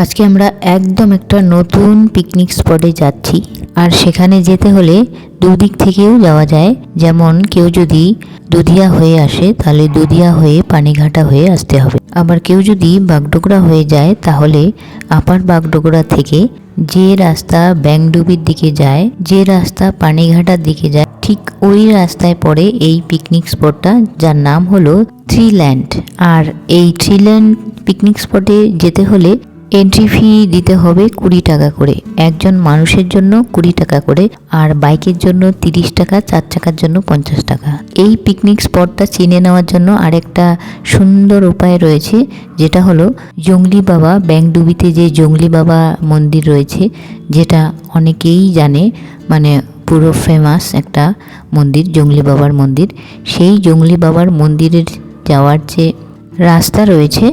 আজকে আমরা একদম একটা নতুন পিকনিক স্পটে যাচ্ছি। আর সেখানে যেতে হলে দুদিক থেকেও যাওয়া যায়। যেমন কেউ যদি দুধিয়া হয়ে আসে তাহলে দুধিয়া হয়ে পানিঘাটা হয়ে আসতে হবে। আবার কেউ যদি বাগডোগরা হয়ে যায় তাহলে আপার বাগডোগরা থেকে যে রাস্তা ব্যাংডুবির দিকে যায়, যে রাস্তা পানিঘাটার দিকে যায়, ঠিক ওই রাস্তায় পড়ে এই পিকনিক স্পটটা, যার নাম হলো ট্রিল্যান্ড। আর এই ট্রিল্যান্ড পিকনিক স্পটে যেতে হলে এন্ট্রি ফি দিতে হবে 20 টাকা করে, একজন মানুষের জন্য 20 টাকা করে, আর বাইকের জন্য 30 টাকা, 4 চাকার জন্য 50 টাকা। এই পিকনিক স্পটটা চিনে নেওয়ার জন্য আরেকটা সুন্দর উপায় রয়েছে, যেটা হলো জংলি বাবা ব্যাংডুবিতে যে জংলি বাবা মন্দির রয়েছে, যেটা অনেকেই জানে, মানে পুরো ফেমাস একটা মন্দির জংলি বাবার মন্দির। সেই জংলি বাবার মন্দিরের যাওয়ার যে রাস্তা রয়েছে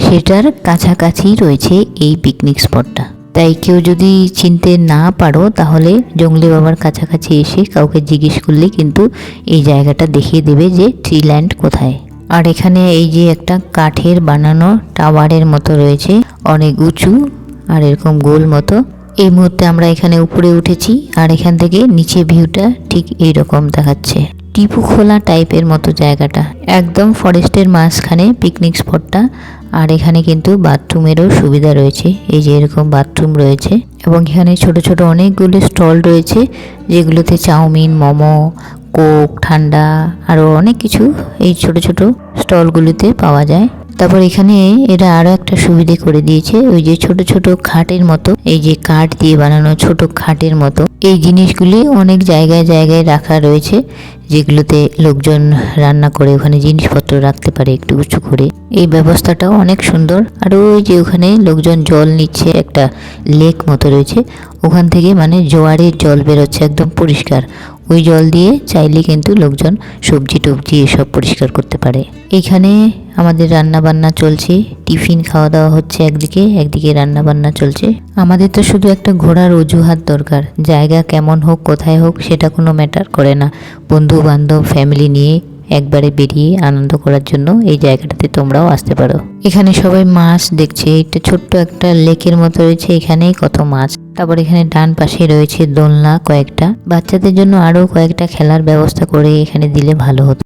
সেটার কাছাকাছি রয়েছে এই পিকনিক স্পটটা। তাই কেউ যদি চিনতে না পারো তাহলে জংলি বাবার কাছাকাছি এসে কাউকে জিজ্ঞেস করলে কিন্তু এই জায়গাটা দেখিয়ে দেবে যে ট্রিল্যান্ড কোথায়। আর এখানে এই যে একটা কাঠের বানানো টাওয়ারের মতো রয়েছে, অনেক উঁচু আর এরকম গোল মতো। এই মুহূর্তে আমরা এখানে উপরে উঠেছি আর এখান থেকে নিচে ভিউটা ঠিক এইরকম দেখাচ্ছে, টিপু খোলা টাইপের মতো জায়গাটা, একদম ফরেস্টের মাঝখানে পিকনিক স্পটটা। আর এখানে কিন্তু বাথরুমেরও সুবিধা রয়েছে, এই যে এরকম বাথরুম রয়েছে। এবং এখানে ছোট ছোট অনেকগুলো স্টল রয়েছে, যেগুলোতে চাউমিন, মোমো, কোক, ঠান্ডা আরও অনেক কিছু এই ছোট ছোট স্টলগুলিতে পাওয়া যায়। তারপর এখানে এরা আরো একটা সুবিধে করে দিয়েছে, ওই যে ছোট ছোট খাটের মতো, এই যে কাঠ দিয়ে বানানো ছোট খাটের মতো এই জিনিসগুলি অনেক জায়গায় জায়গায় রাখা রয়েছে, যেগুলোতে লোকজন রান্না করে ওখানে জিনিসপত্র রাখতে পারে একটু উঁচু করে। এই ব্যবস্থাটাও অনেক সুন্দর। আর ওই যে ওখানে লোকজন জল নিচ্ছে, একটা লেক মতো রয়েছে, ওখান থেকে মানে জোয়ারের জল বেরোচ্ছে একদম পরিষ্কার। ওই জল দিয়ে চাইলে কিন্তু লোকজন সবজি টবজি এসব পরিষ্কার করতে পারে। এখানে আমাদের রান্না বান্না চলছে, টিফিন খাওয়া দাওয়া হচ্ছে একদিকে, একদিকে রান্না বান্না চলছে। আমাদের তো শুধু একটা ঘোরার অজুহাত দরকার, জায়গা কেমন হোক কোথায় হোক সেটা কোনো ম্যাটার করে না। বন্ধু বান্ধব ফ্যামিলি নিয়ে একবারে বেরিয়ে আনন্দ করার জন্য এই জায়গাটাতে তোমরাও আসতে পারো। এখানে সবাই মাছ দেখছে, এটা ছোট্ট একটা লেকের মতো রয়েছে, এখানেই কত মাছ। তারপর এখানে ডান পাশে রয়েছে দোলনা কয়েকটা, বাচ্চাদের জন্য আরো কয়েকটা খেলার ব্যবস্থা করে এখানে দিলে ভালো হতো।